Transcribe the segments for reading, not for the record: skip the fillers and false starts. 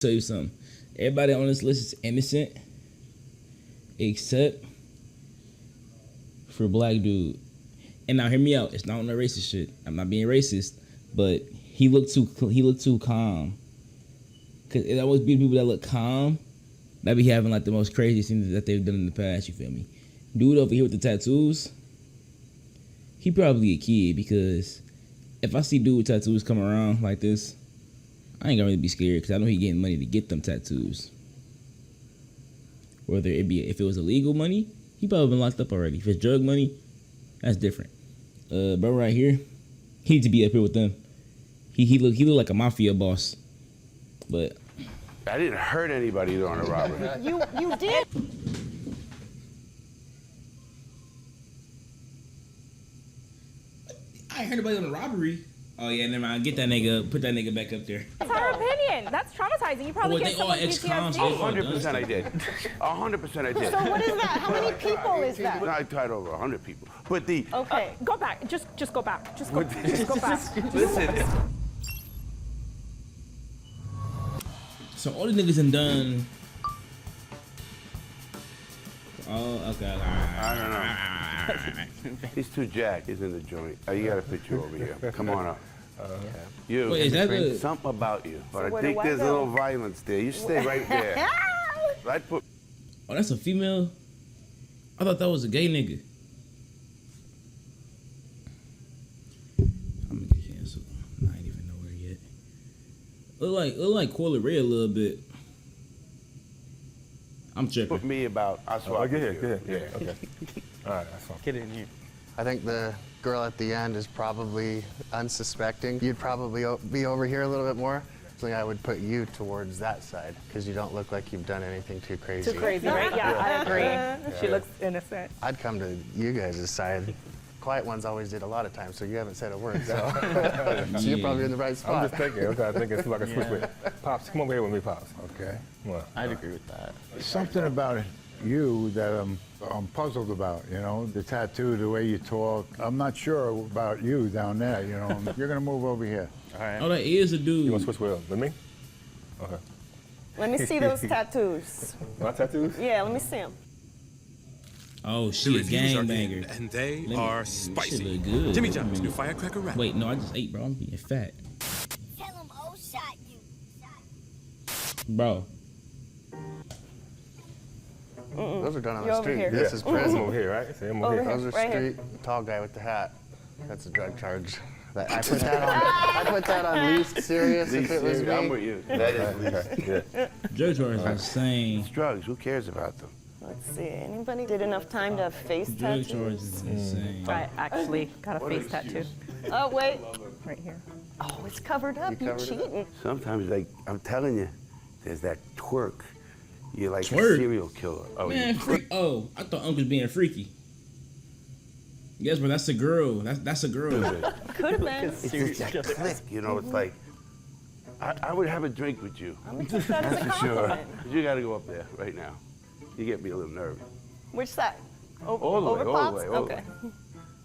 Tell you something. Everybody on this list is innocent, except for black dude. And now hear me out. It's not no racist shit. I'm not being racist, but he looked too calm. Cause it always be people that look calm that be having like the most crazy things that they've done in the past. You feel me? Dude over here with the tattoos, he probably a kid, because if I see dude with tattoos come around like this, I ain't gonna really be scared, because I know he getting money to get them tattoos. Whether if it was illegal money, he probably been locked up already. If it's drug money, that's different. Bro right here, he need to be up here with them. He look like a mafia boss. But I didn't hurt anybody during the robbery. You did. I ain't heard anybody on the robbery. Oh yeah, never mind. Get that nigga. Put that nigga back up there. That's our opinion. That's traumatizing. You probably get someone ex-cons. PTSD. 100% I did. 100% I did. So what is that? How many people is that? I tried over 100 people. But the Okay, go back. Just go back. Just go back. listen. So all the niggas done. Oh, okay. I don't know. He's too jacked. He's in the joint. You got a picture over here. Come on up. You. Wait, is that something about you? But So I think where do I there's a go? little violence there. You stay right there. I'd put. Oh, that's a female? I thought that was a gay nigga. I'm gonna get canceled. I ain't even nowhere yet. Look like Coily Ray a little bit. I'm tripping. Put me about. I swear. Get here. Yeah. Okay. All right, that's fine. Get in here. I think the girl at the end is probably unsuspecting. You'd probably be over here a little bit more. So I would put you towards that side, because you don't look like you've done anything too crazy. Too crazy, right? Yeah, I agree. She looks innocent. I'd come to you guys' side. Quiet ones always did a lot of times, so you haven't said a word. So, so you're probably in the right spot. I'm just thinking. I'm trying to think and see if I can switch with Pops. Come over here with me, Pops. Okay. Come on. I'd agree with that. Something about you that I'm puzzled about, you know, the tattoo, the way you talk. I'm not sure about you down there, you know. You're gonna move over here. All right. Oh, that is a dude. You want to switch with me? Okay. Let me see those tattoos. My tattoos? Yeah, let me see them. Oh, she a gangbanger. And they Let me- are Shit spicy. look good. Jimmy John's new firecracker wrap. Wait, no, I just ate, bro. I'm being fat. Tell him O shot you. Bro. Those are done on You're the over street. here. This is I'm prison. over here, right? See, I'm Over over here. here. Those are Right here. street. Tall guy with the hat. That's a drug charge. I put that on least serious if it was I'm me. with you. That is Yeah. Drug charge is insane. It's drugs. Who cares about them? Let's see. Anybody did enough time to have face Drug charge tattoos? is insane. I actually got a face tattoo Oh wait. right here. Oh, it's covered up. You covered it up? cheating. Sometimes, like I'm telling you, there's that twerk. You're like Twerk? a serial killer. Oh, Man, freak. Oh, I thought Uncle's being freaky. Yes, but that's a girl. That's a girl. Could have been. It's just that click, you know. It's like I would have a drink with you. I'm gonna take that as a compliment. But you got to go up there right now. You get me a little nervous. Which side? Over, All the way, over all Pops? the way, all the Okay. way.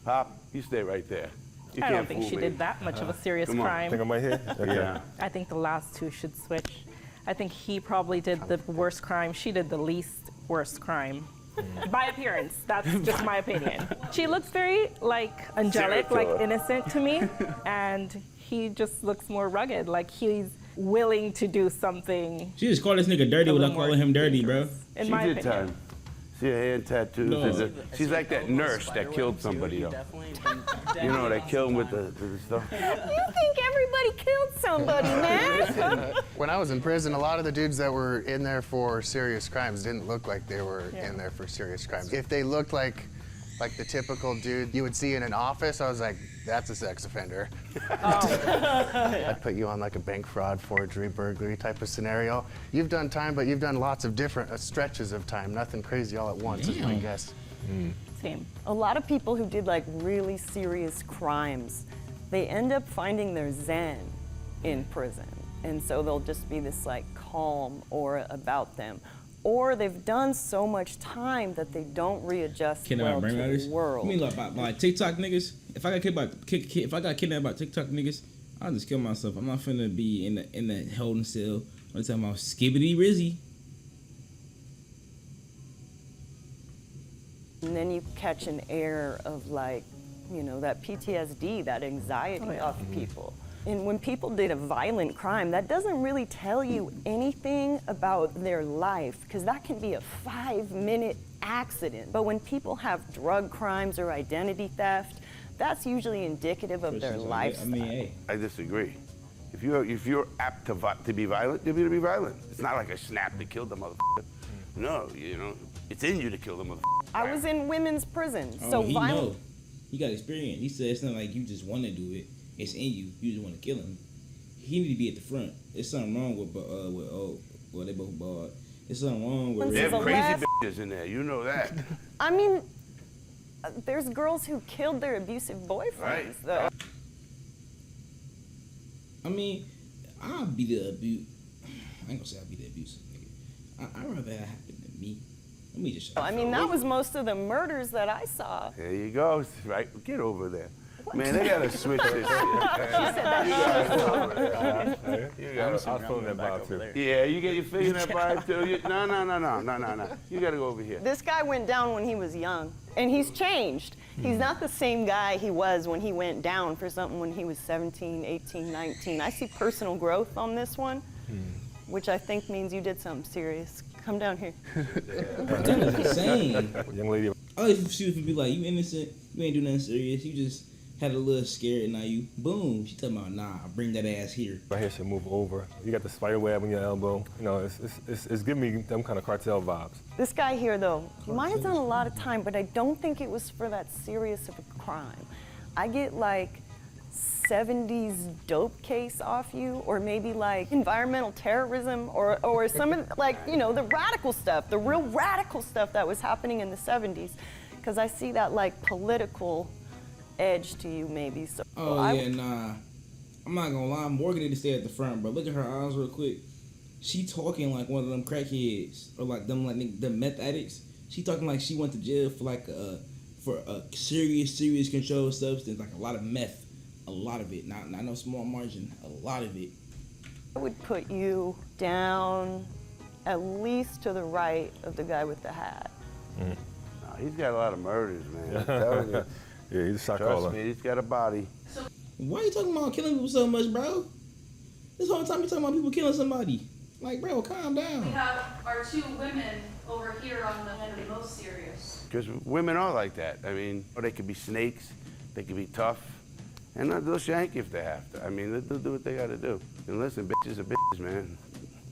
Pop, you stay right there. You I can't don't think fool she me. did that much of a serious Come on. crime. Think I'm right here? Okay. Yeah. I think the last two should switch. I think he probably did the worst crime. She did the least worst crime. By appearance, that's just my opinion. She looks very like angelic, like innocent to me, and he just looks more rugged, like he's willing to do something. She just called this nigga dirty a without little more calling him dirty, bro. dangerous, In She my did opinion. time. See her hand tattoos. No. and she's like that nurse that killed somebody, though. You know, that killed him with the stuff. You think everybody killed somebody, man? When I was in prison, a lot of the dudes that were in there for serious crimes didn't look like they were in there for serious crimes. If they looked like the typical dude you would see in an office, I was like, that's a sex offender. I'd put you on like a bank fraud, forgery, burglary type of scenario. You've done time, but you've done lots of different stretches of time. Nothing crazy all at once is my Damn. guess. Same. A lot of people who did like really serious crimes, they end up finding their zen in prison. And so they'll just be this like calm aura about them. Or they've done so much time that they don't readjust Kidnapped well by to brain matters? the world. You mean like by TikTok niggas? If I got kidnapped by TikTok niggas, I'll just kill myself. I'm not finna be in the holding cell I'm talking about Skibbity Rizzy. And then you catch an air of like, you know, that PTSD, that anxiety off people. And when people did a violent crime, that doesn't really tell you anything about their life, because that can be a 5-minute accident. But when people have drug crimes or identity theft, that's usually indicative of their lifestyle. I mean, hey. I disagree. If you're apt to be violent, you're gonna be violent. It's not like a snap that killed the motherfucker. No, you know, it's in you to kill the motherfucker. I was in women's prison, Oh, so he violent. know. He got experience. He said it's not like you just want to do it. It's in you. You just want to kill him. He need to be at the front. There's something wrong with well, they both bald. There's something wrong with. This They is have a crazy left- bitches in there. You know that. I mean, there's girls who killed their abusive boyfriends, Right. though. I mean, I'll be the abuse. I ain't gonna say I'll be the abusive nigga. I'd rather that happen than me. Let me just. I mean, that was most of the murders that I saw. There you go. Right, get over there. Man, they gotta switch this shit. You gotta go over there. You I gotta. was feeling that vibe too. Yeah, you get your feeling that vibe too. No. You gotta go over here. This guy went down when he was young, and he's changed. He's not the same guy he was when he went down for something when he was 17, 18, 19. I see personal growth on this one, which I think means you did something serious. Come down here. That is insane. Young lady, I always see if you be like, you innocent, you ain't do nothing serious, you just had a little scared, and now you, boom. She talking about, nah, bring that ass here. right here should move over. You got the spider web on your elbow. You know, it's giving me them kind of cartel vibes. This guy here, though, he might have done a lot of time, but I don't think it was for that serious of a crime. I get like 70s dope case off you, or maybe like environmental terrorism, or some of like, you know, the radical stuff, the real radical stuff that was happening in the 70s, because I see that like political edge to you maybe. So Oh, nah. I'm not gonna lie, Morgan need to stay at the front, bro. Look at her eyes real quick. She talking like one of them crackheads, or like them meth addicts. She talking like she went to jail for like for a serious controlled substance, like a lot of meth. A lot of it, not no small margin, a lot of it. I would put you down at least to the right of the guy with the hat. No, he's got a lot of murders, man. I'm telling you. Yeah, he's a shot Trust caller. me, he's got a body. Why you talking about killing people so much, bro? This whole time you talking about people killing somebody. Like, bro, calm We down. have our 2 women over here on the end of the most serious. Because women are like that. I mean, they could be snakes, they could be tough, and they'll shank if they have to. I mean, they'll do what they gotta do. And listen, bitches are bitches, man.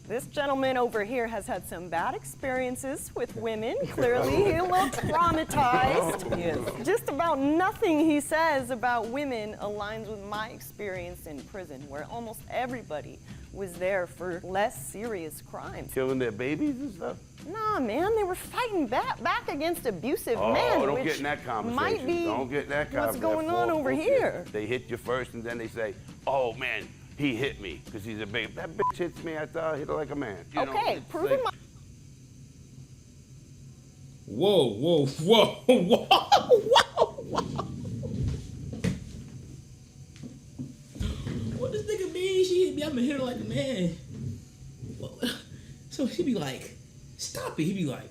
This gentleman over here has had some bad experiences with women. Clearly, he looks traumatized. Just about nothing he says about women aligns with my experience in prison, where almost everybody was there for less serious crimes. Killing their babies and stuff. Nah, man, they were fighting back against abusive Oh, men, don't which get in that conversation. might be Don't get in that what's conversation. going on over here. They hit you first, and then they say, "Oh man, he hit me because he's a baby." That bitch hits me. I thought I hit her like a man. You know, Okay, it's prove it. like- Whoa. What this nigga mean? She hit me, I'ma hit her like a man. So she be like, stop it. He be like,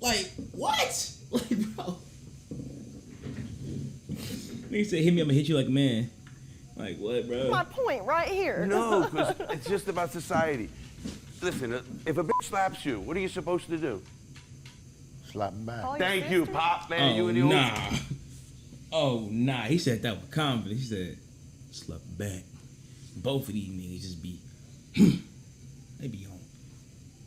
Like, what? Like, bro. Nigga said, hit me, I'ma hit you like a man. Like, what, bro? My point right here. No, because it's just about society. Listen, if a bitch slaps you, what are you supposed to do? Slap him back. Call your Thank you, sister. Pop, man. You Oh, and the old... nah. Oh, nah. He said that with confidence. He said, slap back. Both of these niggas just be, they be on.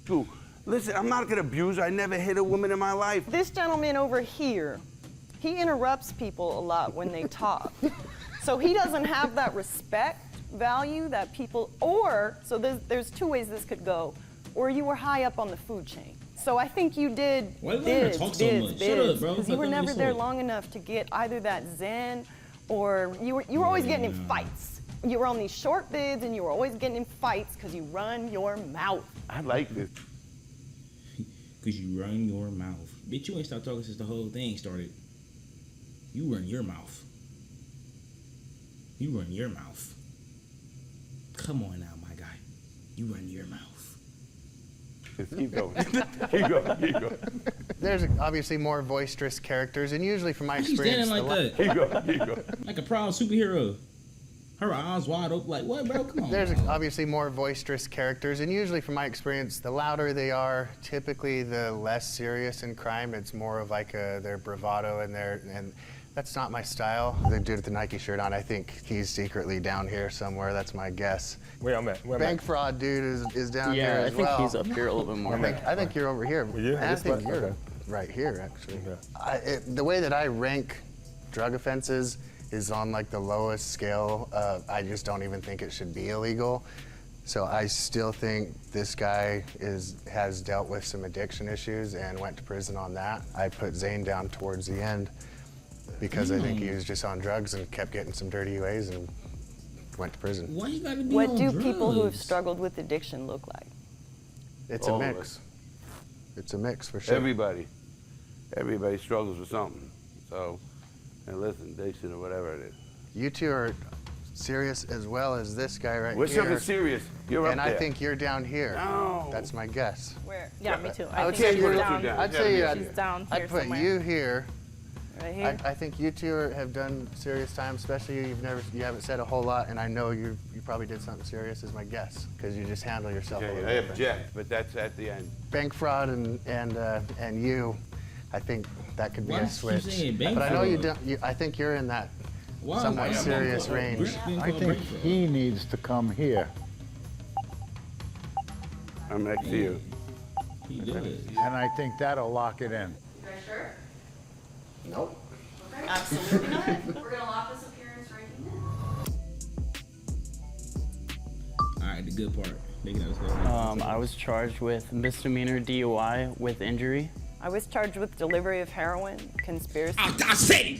Dude, listen, I'm not gonna abuse her. I never hit a woman in my life. This gentleman over here, he interrupts people a lot when they talk. So he doesn't have that respect value that people, or, so there's 2 ways this could go, or you were high up on the food chain. So I think you did Why you let her talk so much? Shut up, bro. because you were Let me never there talk. long enough to get either that zen, or you were always getting in fights. You were on these short bids and you were always getting in fights because you run your mouth. I like this. Because you run your mouth. Bitch, you ain't stopped talking since the whole thing started. You run your mouth. You run your mouth. Come on now, my mouth. Just keep going. Keep going. Keep going. There's obviously more boisterous characters, and usually from my Why she experience, standing like that? Keep going. Keep going. Like a proud superhero. Her eyes wide open. Like, what, bro? Come on. there's bro. obviously more boisterous characters, and usually from my experience, the louder they are, typically the less serious in crime. It's more of like their bravado and that's not my style. The dude with the Nike shirt on, I think he's secretly down here somewhere. That's my guess. Where I'm at? Where I'm Bank at? fraud dude is down here Yeah, I as think well. he's up here a little bit more. I think you're over here. Well, yeah, I this think spot? you're Okay. right here, actually. Okay. The way that I rank drug offenses is on like the lowest scale. I just don't even think it should be illegal. So I still think this guy has dealt with some addiction issues and went to prison on that. I put Zane down towards the end because I think he was just on drugs and kept getting some dirty UAs and went to prison. Why you gotta be What on do drugs? people who have struggled with addiction look like? It's All a of mix. us. It's a mix for sure. Everybody struggles with something. So, and listen, addiction or whatever it is. You two are serious as well as this guy right What's here. something serious? You're And up I there. think you're down here. No. That's my guess. Where? Yeah, me too. I would think say she's you're- down. down. I'd say She's down here I'd put somewhere. you here. Right here? I think you two have done serious time, especially you haven't said a whole lot, and I know you probably did something serious is my guess, because you just handle yourself a Okay, little I different. object, but that's at the end. Bank fraud and you, I think that could be Why a you switch. saying bank But I know you fraud? don't. I think you're in that Why? somewhat Why- serious why- range. I think he needs to come here. I'm next to you. He does. And I think that'll lock it in. You guys sure? Nope. Okay. Absolutely not. We're gonna lock this appearance ranking in. All right, the good part. Make it out, let's go. I was charged with misdemeanor DUI with injury. I was charged with delivery of heroin, conspiracy. I said it.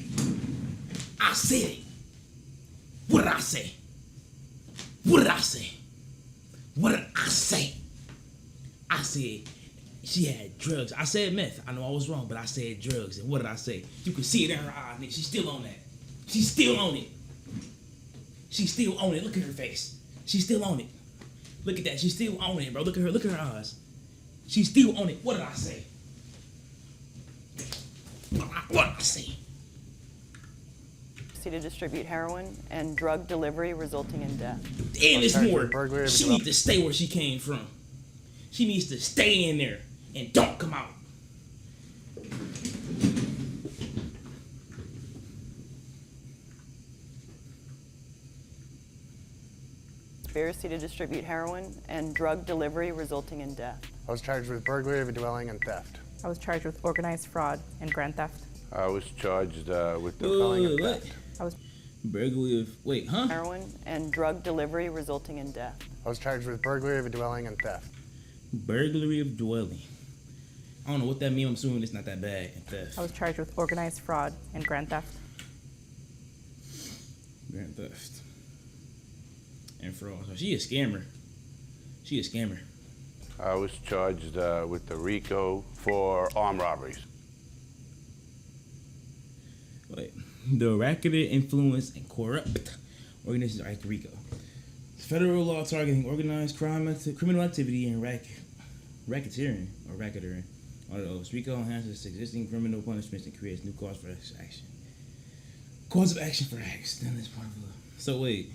I said it. What did I say? What did I say? What did I say? I said she had drugs. I said meth. I know I was wrong, but I said drugs. And what did I say? You can see it in her eyes, nigga. She's still on that. She's still on it. She's still on it. Look at her face. She's still on it. Look at that. She's still on it, bro. Look at her. Look at her eyes. She's still on it. What did I say? What did I say? To distribute heroin and drug delivery resulting in death. And it's charged more. with burglary of a She dwelling. needs to stay where she came from. She needs to stay in there and don't come out. Conspiracy to distribute heroin and drug delivery resulting in death. I was charged with burglary of a dwelling and theft. I was charged with organized fraud and grand theft. I was charged with the Dwelling and what? theft. I was Burglary of huh? Heroin and drug delivery resulting in death. I was charged with burglary of a dwelling and theft. Burglary of dwelling. I don't know what that means. I'm assuming it's not that bad. And I theft. was charged with organized fraud and grand theft. Grand theft. And fraud. So she a scammer. She a scammer. I was charged with the RICO for armed robberies. Wait. The racketed influence and corrupt organizations like RICO. Federal law targeting organized criminal activity and racketeering or racketeering. All those. RICO enhances existing criminal punishments and creates new cause for action. Cause of action for acts. Then this part of the. So wait.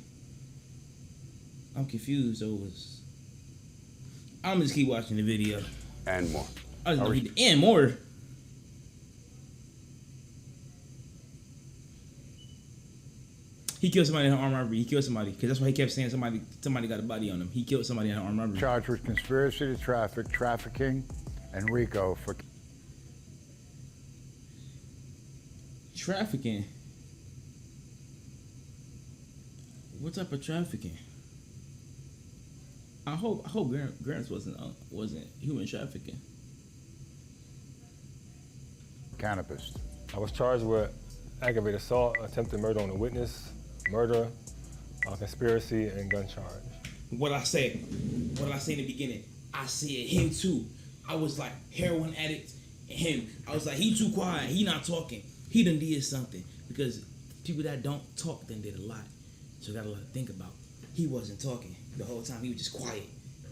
I'm confused. So I'm just keep watching the video. And more. I just know and more. He killed somebody in an armed robbery. He killed somebody because that's why he kept saying somebody got a body on him. He killed somebody in an armed robbery. Charged with conspiracy to trafficking, and RICO for Trafficking. What type of trafficking? I hope Grants wasn't human trafficking. cannabis. I was charged with aggravated assault, attempted murder on a witness, murder, conspiracy, and gun charge. What I said in the beginning, I said him too. I was like heroin addict and him. I was like, he too quiet. He not talking. He done did something because people that don't talk then did a lot. So got a lot to think about. He wasn't talking the whole time. He was just quiet.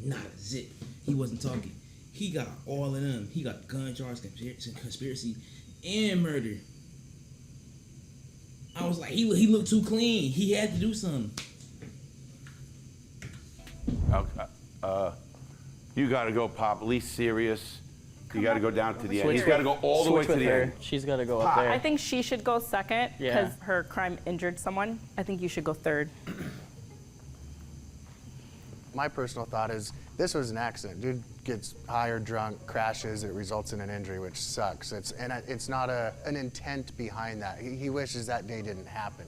not a zip. He wasn't talking. He got all of them. He got gun charge, conspiracy, and murder. I was like, he looked too clean. He had to do something. You got to go, Pop. Least serious. You got to go down to the end. He's got to go all the way to the end. She's got to go up there. I think she should go second because Yeah. her crime injured someone. I think you should go third. My personal thought is this was an accident. Dude gets high or drunk, crashes, it results in an injury, which sucks. It's not an intent behind that. He wishes that day didn't happen.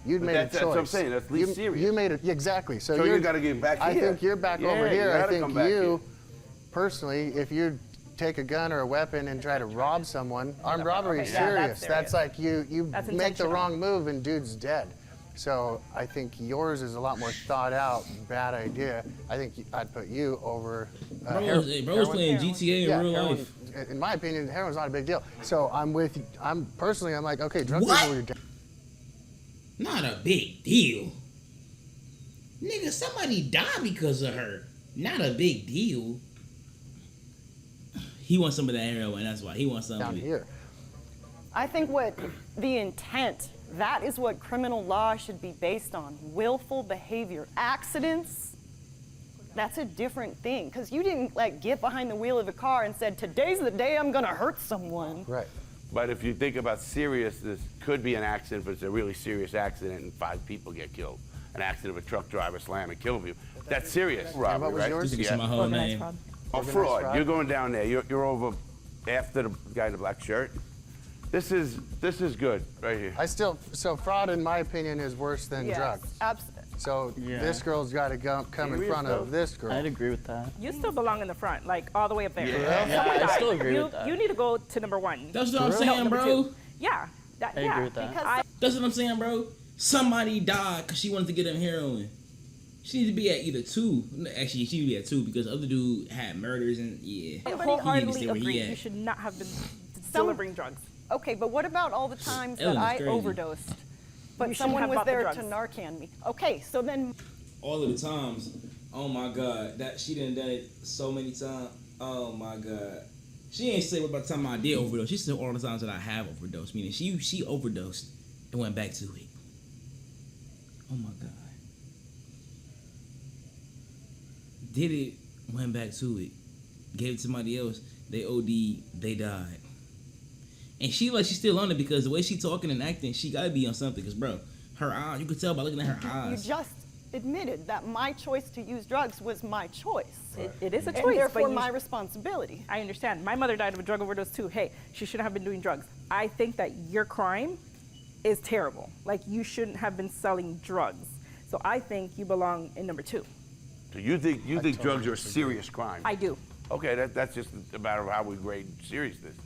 You'd made a choice. That's what I'm saying. That's least serious. You made it, exactly. So you got to get back here. I think you're back over here. I think come back here. personally, if you take a gun or a weapon and try to rob someone, armed robbery is serious. That's like you That's make the intentional. wrong move and dude's dead. So I think yours is a lot more thought out. Bad idea. I think I'd put you over. Bro was playing GTA in real heroin, life. in my opinion, heroin's not a big deal. So I'm with you. I'm like, okay, drunk What? people are dead. Not a big deal. Nigga, somebody died because of her. Not a big deal. He wants some of that heroin, that's why. He wants some Down of it. here. I think what the intent, that is what criminal law should be based on. Willful behavior. Accidents, that's a different thing. Because you didn't like get behind the wheel of a car and said, today's the day I'm gonna hurt someone. Right. But if you think about serious, this could be an accident, but it's a really serious accident and 5 people get killed. An accident of a truck driver slam and killing people. That's serious robbery, what was right? yours? This is my whole Organized name. fraud. Oh, Organized fraud. fraud? You're going down there. You're over after the guy in the black shirt. This is good right here. So fraud, in my opinion, is worse than Yes, drugs. So Yeah. this girl's got to come in Serious front of though? this girl. I'd agree with that. You still belong in the front, like all the way up there. Yeah. Yeah, I still agree with that. You need to go to number 1. That's what I'm For real? saying, Number bro. 2. Yeah. I agree with that. Because That's what I'm saying, bro. Somebody died because she wanted to get him heroin. She needs to be at either 2. Actually, she would be at 2 because the other dude had murders and yeah. I He wholeheartedly needs to stay where he agree. at. You should not have been delivering drugs. okay, but what about all the times that Ellen is I crazy. overdosed, but You shouldn't someone have was bought the there drugs. to Narcan me? Okay, so then All of the times, oh my god, that she done done it so many times. Oh my god, she ain't say what about the time I did overdose. She said all the times that I have overdosed, meaning she overdosed and went back to it. Oh my god, did it, went back to it, gave it to somebody else. They OD'd, they died, and she's still on it because the way she talking and acting, she gotta be on something. Cause bro, her eyes, you could tell by looking at her you eyes. just admitted that my choice to use drugs was my choice. It is a And choice, therefore but my responsibility. I understand. My mother died of a drug overdose too. Hey, she shouldn't have been doing drugs. I think that your crime is terrible. Like, you shouldn't have been selling drugs. So I think you belong in number 2. So you think drugs are a serious crime? I do. Okay, that's just a matter of how we grade seriousness.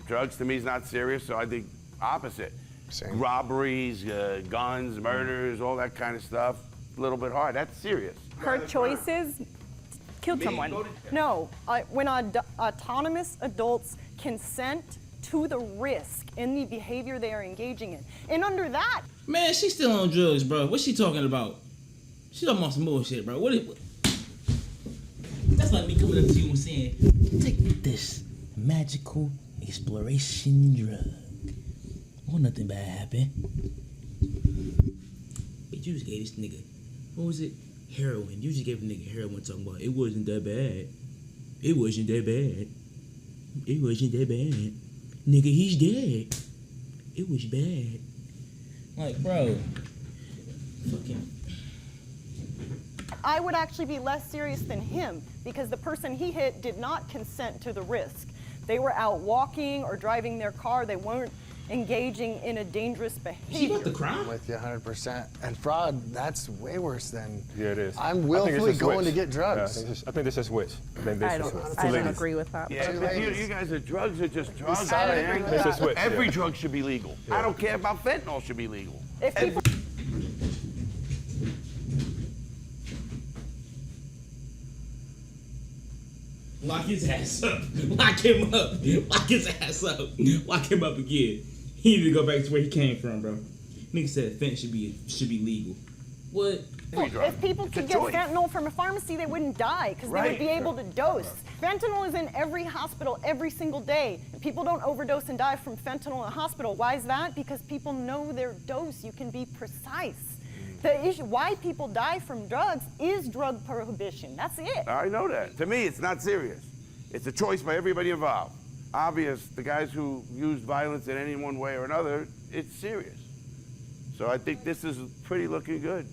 Drugs to me is not serious, so I think opposite. Same. Robberies, guns, murders, all that kind of stuff, a little bit hard. That's serious. Her choices killed someone. No, when autonomous adults consent to the risk in the behavior they are engaging in. And under that, Man, she's still on drugs, bro. What's she talking about? She talking about some bullshit, bro. What? That's like me coming up to you and saying, "Take this magical exploration drug. Won't nothing bad happen." Bitch, you just gave this nigga, what was it? Heroin. You just gave a nigga heroin talking about it wasn't that bad. It wasn't that bad. It wasn't that bad. Nigga, he's dead. It was bad. Like, bro. Fucking. I would actually be less serious than him because the person he hit did not consent to the risk. They were out walking or driving their car. They weren't engaging in a dangerous She behavior. about to cry? I'm with you 100%. And fraud, that's way worse than. Yeah, it is. I'm I think it's willfully a going to switch. get drugs. Yeah, I think this is switch. I think this I is don't, switch. I Two don't ladies. agree with that. Yeah, Two but ladies. you guys are drugs are just drugs, Sorry, man. This is switch, Every yeah. drug should be legal. I don't care about fentanyl should be legal. If people Lock his ass up. Lock him up. Lock his ass up. Lock him up again. He need to go back to where he came from, bro. Nigga said fentanyl should be legal. What? If people It's a could get choice. fentanyl from a pharmacy, they wouldn't die because they would be able to dose. Fentanyl is in every hospital every single day. People don't overdose and die from fentanyl in a hospital. Why is that? Because people know their dose. You can be precise. The issue why people die from drugs is drug prohibition. That's it. I know that. To me, it's not serious. It's a choice by everybody involved. Obvious, the guys who used violence in any one way or another, it's serious. So I think this is pretty looking good.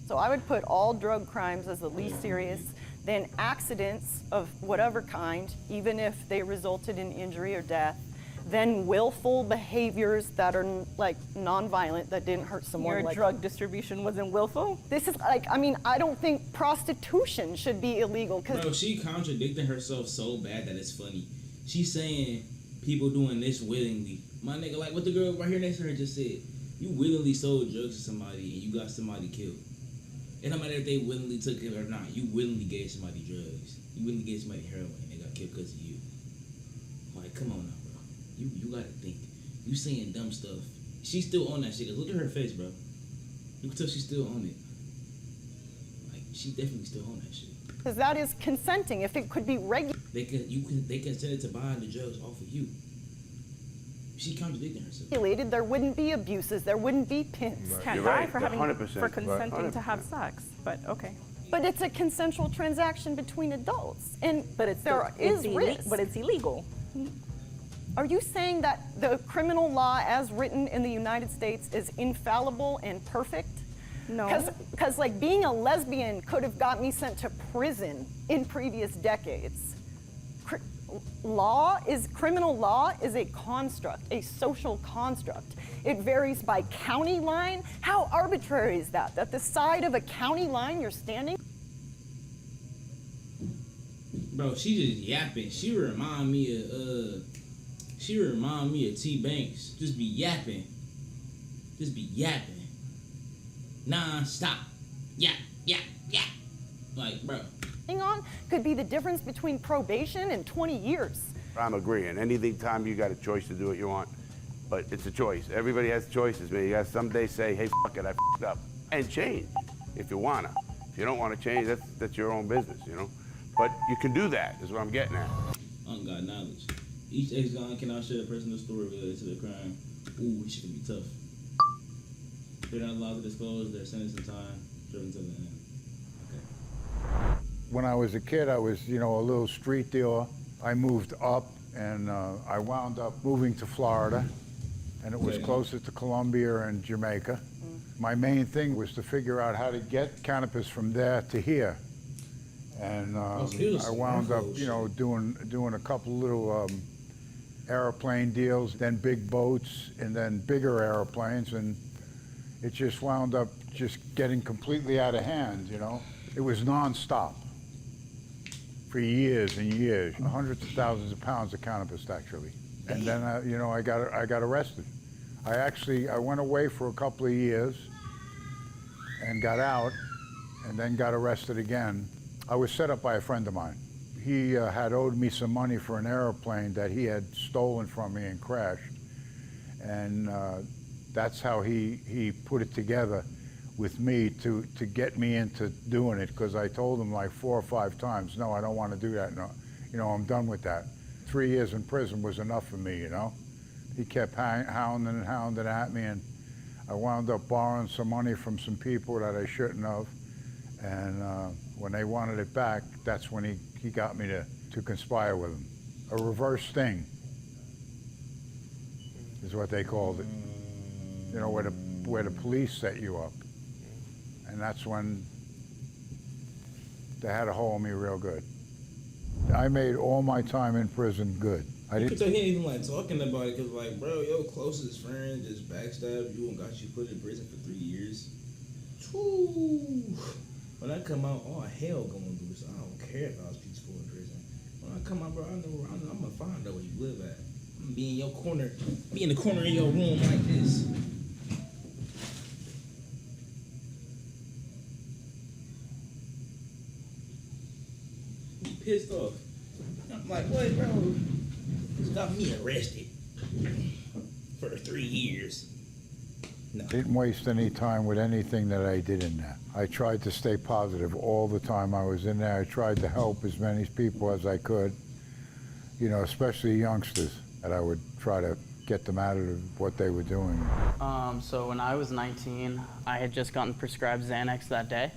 So I would put all drug crimes as the least serious, then accidents of whatever kind, even if they resulted in injury or death, then willful behaviors that are like nonviolent, that didn't hurt someone. Your like drug distribution wasn't willful? This is like, I mean, I don't think prostitution should be illegal because Bro, she contradicting herself so bad that it's funny. She's saying people doing this willingly. My nigga, like what the girl right here next to her just said. You willingly sold drugs to somebody and you got somebody killed. It don't matter if they willingly took it or not. You willingly gave somebody drugs. You willingly gave somebody heroin and they got killed because of you. Like, come on now, bro. You gotta think. You saying dumb stuff. She's still on that shit. 'Cause look at her face, bro. You can tell she's still on it. Like, she's definitely still on that shit. that is consenting. If it could be They consented to buying the drugs off of you. She contradicting herself. regulated, there wouldn't be abuses, there wouldn't be pimps. Can't You're die right, for 100%. consenting to have sex, but okay. But it's a consensual transaction between adults, and But it's there is risk. but it's illegal. Are you saying that the criminal law as written in the United States is infallible and perfect? No. Because like being a lesbian could have got me sent to prison in previous decades. Criminal law is a construct, a social construct. It varies by county line. How arbitrary is that? That the side of a county line you're standing? Bro, she just yapping. She remind me of T Banks. Just be yapping. Non-stop. Yap. Like, bro. On could be the difference between probation and 20 years. I'm agreeing. Anything time you got a choice to do what you want, but it's a choice. Everybody has choices, man. You got to someday say, hey, fuck it, I f***ed up, and change if you wanna. If you don't want to change, that's your own business, you know. But you can do that. Is what I'm getting at. On God knowledge. Each ex-con cannot share a personal story related to the crime. Ooh, this shit can be tough. They're not allowed to disclose their sentence and time driven to the end. Okay. When I was a kid, I was, a little street dealer. I moved up, and I wound up moving to Florida, and it was closer to Colombia and Jamaica. My main thing was to figure out how to get cannabis from there to here. And I wound up, doing a couple little airplane deals, then big boats, and then bigger airplanes, and it just wound up just getting completely out of hand, It was nonstop for years and years, hundreds of thousands of pounds of cannabis, actually. And then, I got arrested. I went away for a couple of years and got out, and then got arrested again. I was set up by a friend of mine. He had owed me some money for an airplane that he had stolen from me and crashed. And that's how he put it together with me to get me into doing it, because I told him like 4 or 5 times, no, I don't want to do that. No, I'm done with that. 3 years in prison was enough for me, He kept hounding at me, and I wound up borrowing some money from some people that I shouldn't have. And when they wanted it back, that's when he got me to conspire with him. A reverse sting is what they called it. Where the police set you up. And that's when they had a hold on me real good. I made all my time in prison good. You can tell he ain't even like talking about it, because like, bro, your closest friend just backstabbed you and got you put in prison for 3 years. Whew. When I come out, all hell going loose. I don't care if I was peaceful in prison. When I come out, bro, I'm gonna find out where you live at. I'm gonna be in your corner, be in the corner of your room like this. Be pissed off. I'm like, what, bro? This got me arrested for 3 years. No. Didn't waste any time with anything that I did in there. I tried to stay positive all the time I was in there. I tried to help as many people as I could, you know, especially youngsters, that I would try to get them out of what they were doing. So when I was 19, I had just gotten prescribed Xanax that day.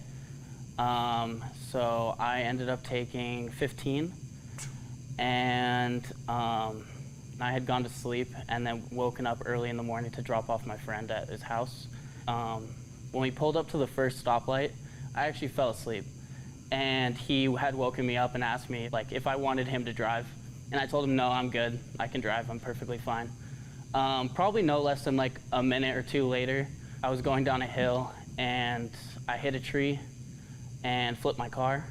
So I ended up taking 15, and I had gone to sleep and then woken up early in the morning to drop off my friend at his house. When we pulled up to the first stoplight, I actually fell asleep. And he had woken me up and asked me like if I wanted him to drive. And I told him, no, I'm good. I can drive. I'm perfectly fine. Probably no less than like a minute or two later, I was going down a hill and I hit a tree and flipped my car.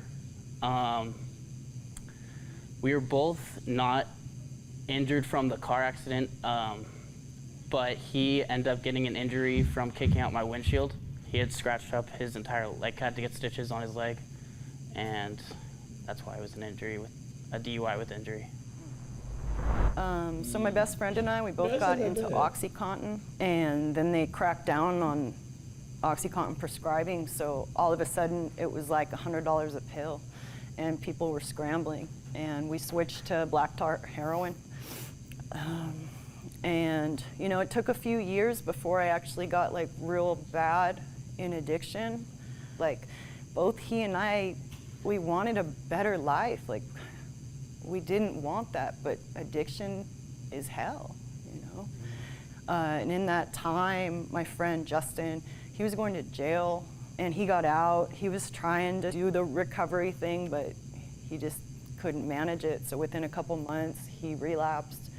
We were both not injured from the car accident, but he ended up getting an injury from kicking out my windshield. He had scratched up his entire leg, had to get stitches on his leg, and that's why it was an injury, with a DUI with injury. So my best friend and I, we both got into OxyContin, and then they cracked down on OxyContin prescribing, so all of a sudden it was like $100 a pill, and people were scrambling, and we switched to black tar heroin. And you know, it took a few years before I actually got like real bad in addiction. Like both he and I, we wanted a better life. Like we didn't want that, but addiction is hell, you know? And in that time, my friend Justin, he was going to jail and he got out. He was trying to do the recovery thing, but he just couldn't manage it. So within a couple months, he relapsed,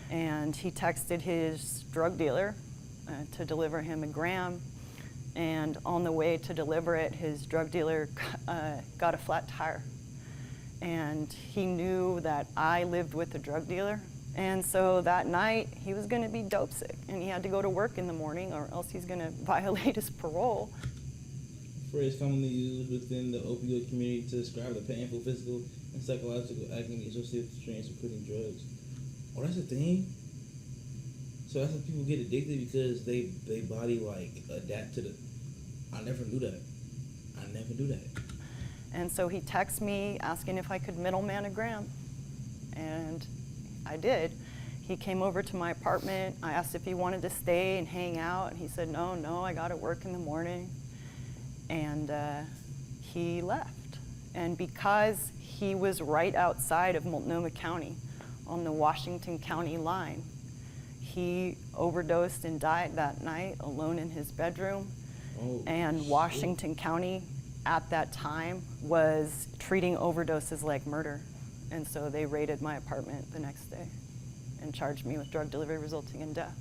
and he texted his drug dealer to deliver him a gram. And on the way to deliver it, his drug dealer got a flat tire. And he knew that I lived with a drug dealer. And so that night, he was gonna be dope sick, and he had to go to work in the morning, or else he's gonna violate his parole. Phrase commonly used within the opioid community to describe the painful physical and psychological agony associated with the experience of quitting drugs. Oh, that's a thing? So that's how people get addicted, because they body like adapt to the... I never knew that. And so he texted me asking if I could middleman a gram, and I did. He came over to my apartment. I asked if he wanted to stay and hang out, and he said, no, I gotta work in the morning. And he left. And because he was right outside of Multnomah County on the Washington County line, he overdosed and died that night alone in his bedroom. And Washington County at that time was treating overdoses like murder. And so they raided my apartment the next day and charged me with drug delivery resulting in death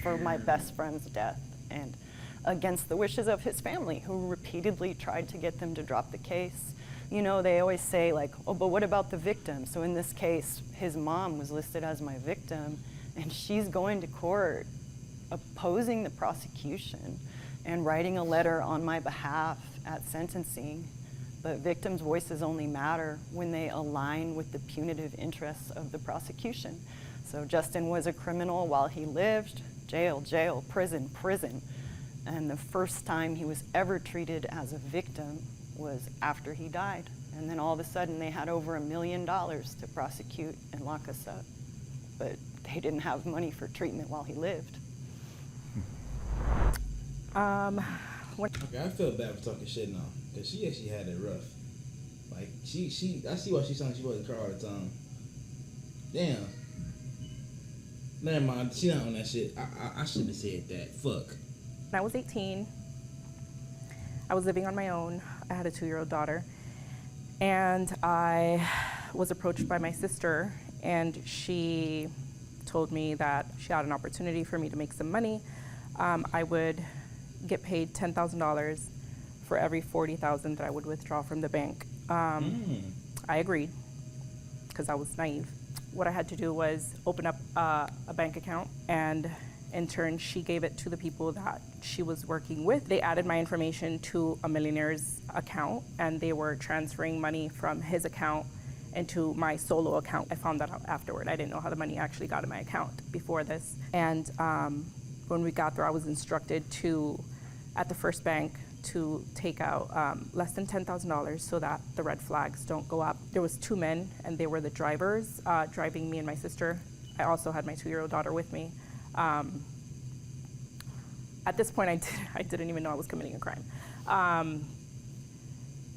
for my best friend's death, and against the wishes of his family, who repeatedly tried to get them to drop the case. You know, they always say like, oh, but what about the victim? So in this case, his mom was listed as my victim, and she's going to court opposing the prosecution and writing a letter on my behalf at sentencing. But victims' voices only matter when they align with the punitive interests of the prosecution. So Justin was a criminal while he lived, jail, prison. And the first time he was ever treated as a victim was after he died. And then all of a sudden they had over $1 million to prosecute and lock us up. But they didn't have money for treatment while he lived. Okay, I feel bad for talking shit now, because she actually had it rough. Like, I see why she's saying she wasn't cry all the time. Damn. Never mind, she not on that shit. I shouldn't have said that. Fuck. When I was 18, I was living on my own. I had a 2-year-old daughter. And I was approached by my sister, and she told me that she had an opportunity for me to make some money. I would get paid $10,000 for every $40,000 that I would withdraw from the bank. I agreed, because I was naive. What I had to do was open up a bank account, and in turn, she gave it to the people that she was working with. They added my information to a millionaire's account, and they were transferring money from his account into my solo account. I found that out afterward. I didn't know how the money actually got in my account before this. And When we got there, I was instructed to, at the first bank, to take out less than $10,000 so that the red flags don't go up. There was 2 men, and they were the drivers, driving me and my sister. I also had my 2-year-old daughter with me. At this point, I didn't even know I was committing a crime.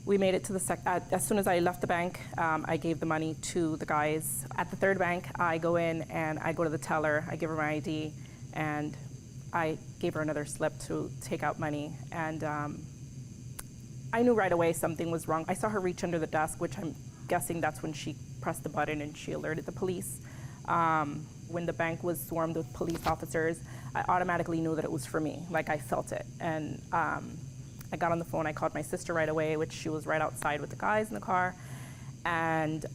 We made it to the as soon as I left the bank, I gave the money to the guys. At the third bank, I go in and I go to the teller, I give her my ID, and I gave her another slip to take out money. And I knew right away something was wrong. I saw her reach under the desk, which I'm guessing that's when she pressed the button and she alerted the police. When the bank was swarmed with police officers, I automatically knew that it was for me, like I felt it. And I got on the phone, I called my sister right away, which she was right outside with the guys in the car, and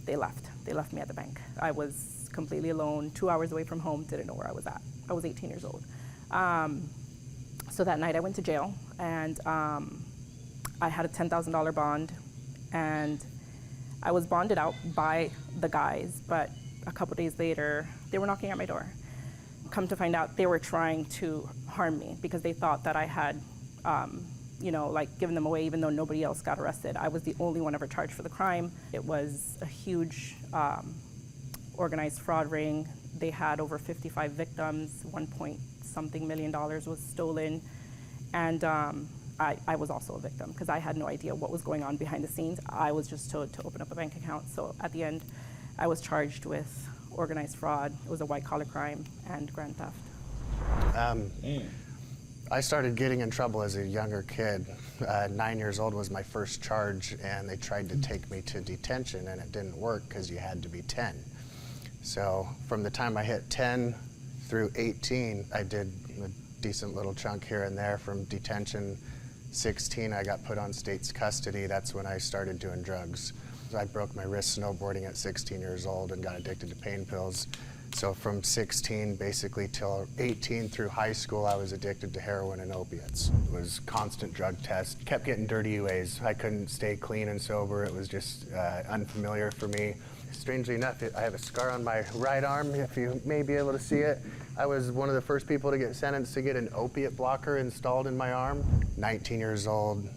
they left. They left me at the bank. I was completely alone, 2 hours away from home, didn't know where I was at. I was 18 years old. So that night I went to jail, and I had a $10,000 bond, and I was bonded out by the guys, but a couple days later, they were knocking at my door. Come to find out, they were trying to harm me because they thought that I had given them away even though nobody else got arrested. I was the only one ever charged for the crime. It was a huge organized fraud ring. They had over 55 victims, $1.something million was stolen. And I was also a victim because I had no idea what was going on behind the scenes. I was just told to open up a bank account. So at the end, I was charged with organized fraud. It was a white-collar crime and grand theft. I started getting in trouble as a younger kid. 9 years old was my first charge, and they tried to take me to detention, and it didn't work because you had to be 10. So from the time I hit 10 through 18, I did a decent little chunk here and there. From detention, 16, I got put on state's custody. That's when I started doing drugs. I broke my wrist snowboarding at 16 years old and got addicted to pain pills. So from 16 basically till 18 through high school, I was addicted to heroin and opiates. It was constant drug tests, kept getting dirty UAs. I couldn't stay clean and sober. It was just unfamiliar for me. Strangely enough, I have a scar on my right arm, if you may be able to see it. I was one of the first people to get sentenced to get an opiate blocker installed in my arm. 19 years old,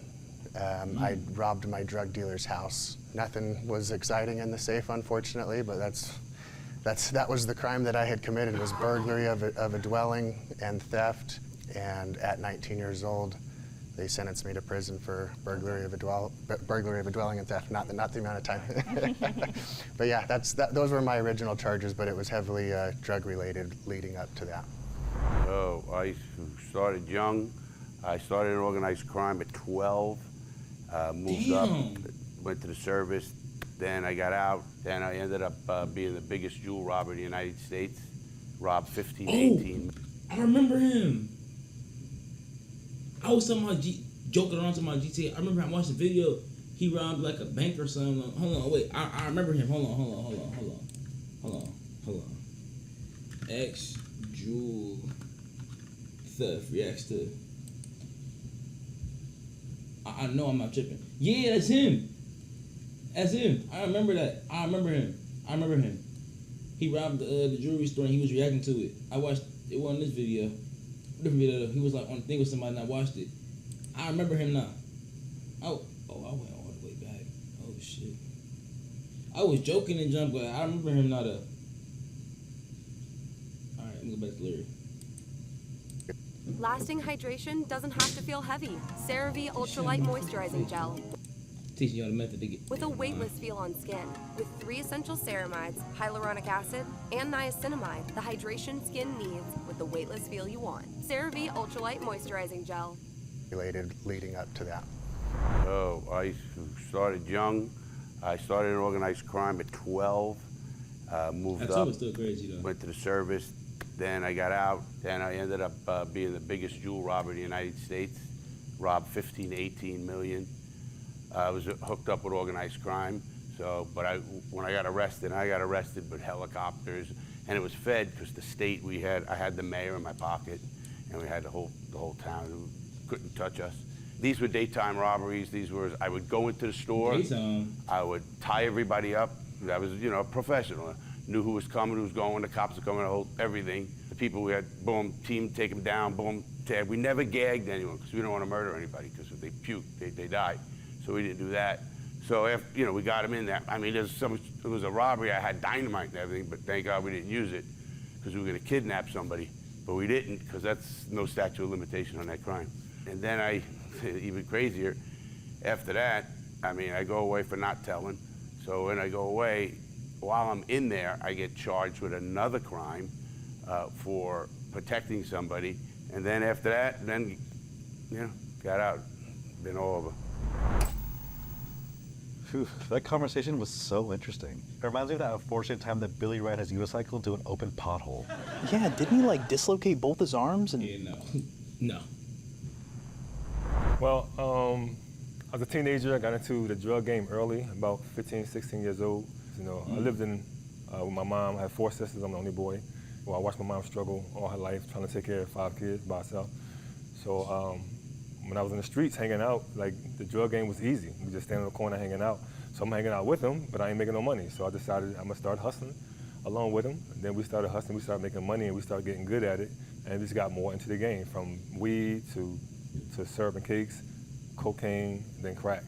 I robbed my drug dealer's house. Nothing was exciting in the safe, unfortunately, but that was the crime that I had committed, was burglary of a dwelling and theft. And at 19 years old, they sentenced me to prison for burglary of a dwelling and theft. Not the amount of time. But yeah, those were my original charges, but it was heavily drug related leading up to that. Oh, I started young. I started in organized crime at 12. Moved up, went to the service. Then I got out. Then I ended up being the biggest jewel robber in the United States. Robbed 15, 18. I remember him. I was joking around to my GTA. I remember I watched the video. He robbed like a bank or something. Hold on, wait. I remember him. Hold on. Ex-jewel theft reacts to. I know I'm not tripping. Yeah, that's him. I remember that. I remember him. He robbed the jewelry store and he was reacting to it. I watched it on this video. Different video. He was like on the thing with somebody and I watched it. I remember him now. I went all the way back. Oh shit. I was joking and jumping, but I remember him now though. Alright, let me go back to Larry. Lasting hydration doesn't have to feel heavy. CeraVe Ultralight Moisturizing Gel. Teaching you all the method to get. With a weightless feel on skin. With 3 essential ceramides, hyaluronic acid, and niacinamide, the hydration skin needs with the weightless feel you want. CeraVe Ultralight Moisturizing Gel. Related leading up to that. Oh, I started young. I started in organized crime at 12. Moved up, still crazy, though. went to the service. Then I got out. Then I ended up being the biggest jewel robber in the United States. Robbed 15, 18 million. I was hooked up with organized crime. But when I got arrested with helicopters, and it was fed because the state I had the mayor in my pocket, and we had the whole town who couldn't touch us. These were daytime robberies. I would go into the store. Daytime. I would tie everybody up. I was, a professional. Knew who was coming, who was going. The cops were coming, everything. people we had, boom, team take them down, boom, tag. We never gagged anyone because we don't want to murder anybody because if they puke, they die. So we didn't do that. So after, we got them in there. I mean, it was a robbery. I had dynamite and everything, but thank God we didn't use it because we were going to kidnap somebody. But we didn't because that's no statute of limitation on that crime. And then even crazier, after that, I mean, I go away for not telling. So when I go away, while I'm in there, I get charged with another crime for protecting somebody. And then after that, got out. Been all over. Whew, that conversation was so interesting. It reminds me of that unfortunate time that Billy ran his unicycle into an open pothole. Yeah, didn't he like dislocate both his arms? And Yeah, no. Well, as a teenager, I got into the drug game early, about 15, 16 years old. I lived in with my mom. I had 4 sisters. I'm the only boy. Well, I watched my mom struggle all her life, trying to take care of 5 kids by herself. So when I was in the streets hanging out, like the drug game was easy. We just stand in the corner hanging out. So I'm hanging out with them, but I ain't making no money. So I decided I'm gonna start hustling along with them. And then we started hustling, we started making money, and we started getting good at it. And we just got more into the game, from weed to serving cakes, cocaine, then crack.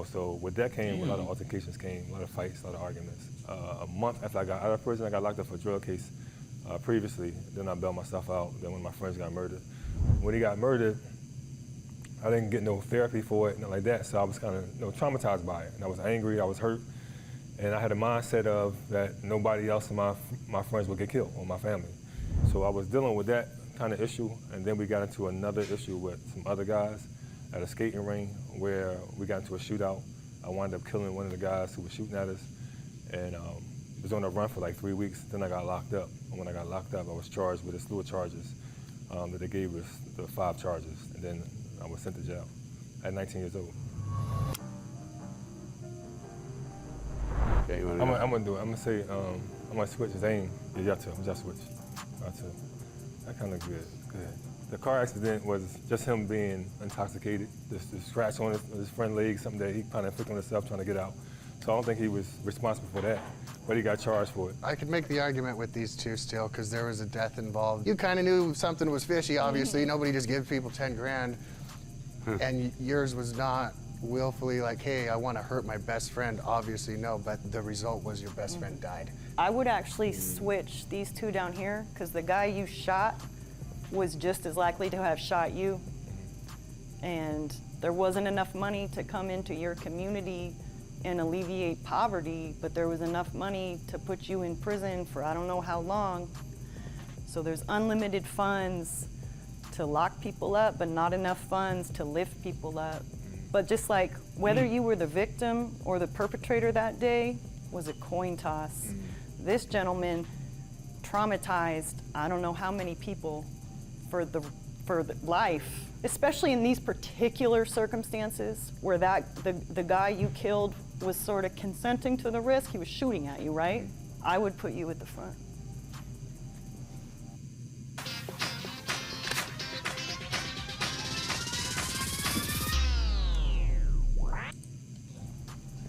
So with that came a lot of altercations, a lot of fights, a lot of arguments. A month after I got out of prison, I got locked up for a drug case previously. Then I bailed myself out. Then when my friends got murdered. When he got murdered, I didn't get no therapy for it, nothing like that. So I was kind of traumatized by it. And I was angry, I was hurt. And I had a mindset of that nobody else in my friends would get killed, or my family. So I was dealing with that kind of issue. And then we got into another issue with some other guys at a skating ring where we got into a shootout. I wound up killing one of the guys who was shooting at us. And was on a run for like 3 weeks. Then I got locked up. And when I got locked up, I was charged with a slew of charges that they gave us, the 5 charges. And then I was sent to jail at 19 years old. Okay, I'm gonna do it. I'm gonna say, I'm gonna switch his aim. Yeah, you have to. I'm just switch. That kind of good. The car accident was just him being intoxicated. The scratch on his front leg, something that he kind of inflicted on himself trying to get out. So I don't think he was responsible for that, but he got charged for it. I could make the argument with these two still, because there was a death involved. You kind of knew something was fishy, obviously. Nobody just gives people 10 grand. And yours was not willfully like, hey, I want to hurt my best friend. Obviously, no, but the result was your best friend died. I would actually switch these two down here, because the guy you shot was just as likely to have shot you. And there wasn't enough money to come into your community and alleviate poverty, but there was enough money to put you in prison for I don't know how long. So there's unlimited funds to lock people up, but not enough funds to lift people up. But just like whether you were the victim or the perpetrator that day was a coin toss. This gentleman traumatized I don't know how many people for the life, especially in these particular circumstances where the guy you killed was sort of consenting to the risk. He was shooting at you, right? I would put you at the front.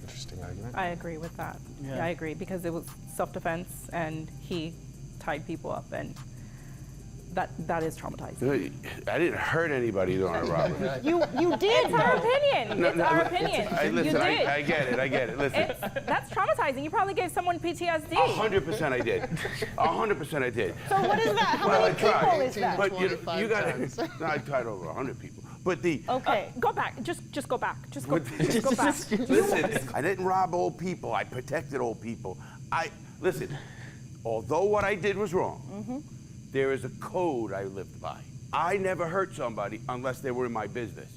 Interesting argument. I agree with that. Yeah, I agree, because it was self-defense and he tied people up, and that is traumatizing. I didn't hurt anybody during a robbery. You did. It's our opinion. It's our opinion. Listen, You did. I get it. Listen. That's traumatizing. You probably gave someone PTSD. 100% I did. 100% I did. So what is that? How Well, I many tried. people is that? But you got to. No, I tried over 100 people. But Okay. Go back. Just go back. Just go back. Listen, I didn't rob old people. I protected old people. Listen. Although what I did was wrong, there is a code I lived by. I never hurt somebody unless they were in my business.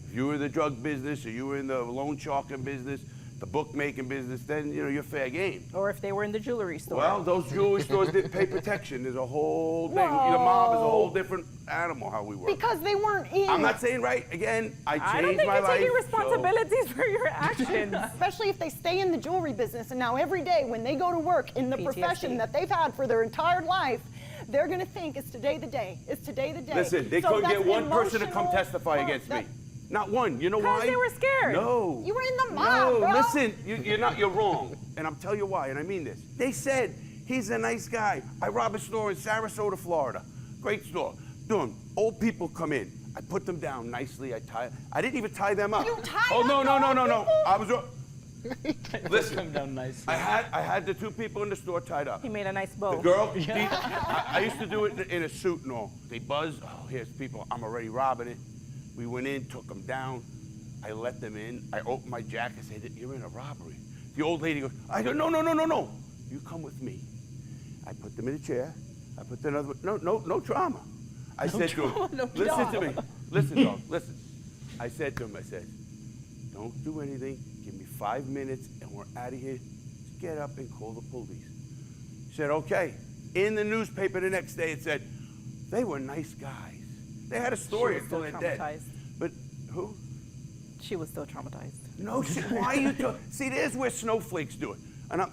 If you were in the drug business, or you were in the loan sharking business, the bookmaking business, then you're fair game. Or if they were in the jewelry store. Well, those jewelry stores didn't pay protection. There's a whole thing. The mob is a whole different animal how we work. Because they weren't in. I'm not saying right. Again, I changed my life. I don't think you're taking responsibilities for your actions. Especially if they stay in the jewelry business, and now every day when they go to work in the profession that they've had for their entire life, they're going to think it's today the day. It's today the day. Listen, they couldn't get one person to come testify against me. Not one. You know why? Because they were scared. No. You were in the mob, No, bro. listen, you're wrong. And I'll tell you why, and I mean this. They said He's a nice guy. I robbed a store in Sarasota, Florida. Great store. Doing old people come in. I put them down nicely. I didn't even tie them up. You tied Oh, up no, the no, old no, no, no. people? I was. Listen, Come down nicely. I had the 2 people in the store tied up. He made a nice bow. The girl, I used to do it in a suit and all. They buzz. Oh, here's people. I'm already robbing it. We went in, took them down. I let them in. I opened my jacket, said, "You're in a robbery." The old lady goes, I go, "No, no, no, no, no. You come with me." I put them in a chair. I put another. No trauma. I said to him, "Listen to me. Listen, dog. Listen." I said to him, I said, "Don't do anything. Give me 5 minutes, and we're out of here. Just get up and call the police." He said, "Okay." In the newspaper the next day, it said, "They were nice guys. They had a story She was until still they're dead." traumatized. But who? She was still traumatized. No shit. Why are you see, there's where snowflakes do it. And I'm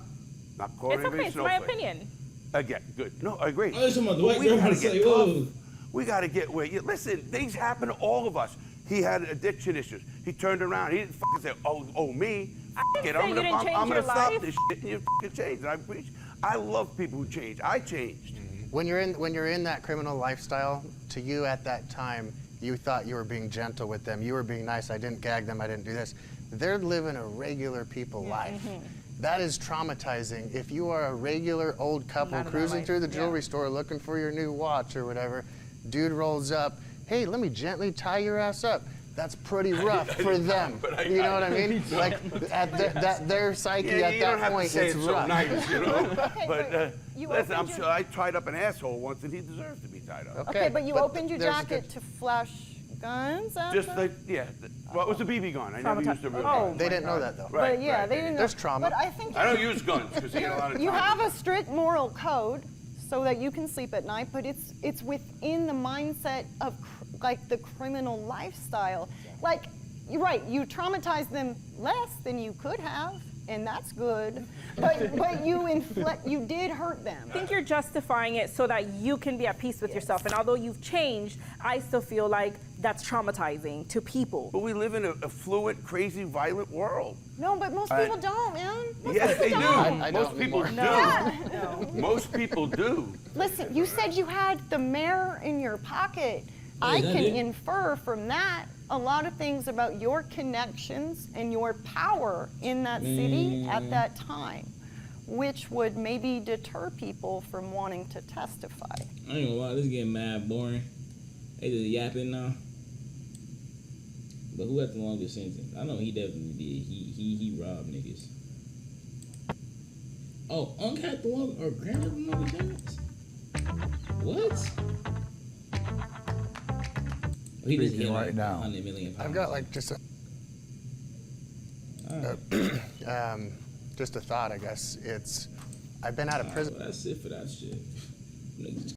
not calling It's okay. anybody It's my snowflake. opinion. Again, good. No, I agree. I was talking about the white We girl. gotta I was get like, tough. whoa. We got to get where you listen. Things happen to all of us. He had addiction issues. He turned around. He didn't fucking say, "Oh, me." didn't It. say you didn't change I'm your gonna stop life. this shit, and you fucking changed. And I preach. I love people who change. I changed. When you're in that criminal lifestyle, to you at that time, you thought you were being gentle with them. You were being nice. I didn't gag them. I didn't do this. They're living a regular people life. That is traumatizing. If you are a regular old couple Not in cruising our through the life, jewelry store looking for your new watch or whatever, dude rolls up, "Hey, let me gently tie your ass up." That's pretty rough for them. You know what I mean? Like at their psyche Yeah, at you that don't have point, to say it's it so rough. nice, you know. Okay, but you listen, I'm opened sure I tied up an asshole once, and he deserves to be tied up. Okay, but you opened your there's a jacket good- to flash guns after? Just like, yeah. Well, it was a BB gun. I never used a real Oh, gun. They didn't know that though. Right, But yeah, right. they didn't know. There's trauma. But I think I don't use guns because he had a lot of time. you have a strict moral code so that you can sleep at night, but it's within the mindset of like the criminal lifestyle. Like, you're right, you traumatized them less than you could have, and that's good. But you did hurt them. I think you're justifying it so that you can be at peace with yourself. And although you've changed, I still feel like that's traumatizing to people. But we live in a fluid, crazy, violent world. No, but most people don't, man. Most Yes, people they do. don't. I Most don't people do. anymore. Most people do. Listen, you said you had the mayor in your pocket. I that can did. infer from that a lot of things about your connections and your power in that city at that time, which would maybe deter people from wanting to testify. I ain't gonna lie, this is getting mad boring. They just yapping now. But who had the longest sentence? I know he definitely did. He robbed niggas. Oh, Unc had the longest, or Grant had the longest sentence? What? Oh, he just Speaking hit right like now. 100 million pounds. I've got like just a thought, I guess. I've been out of prison. That's it for that shit. Niggas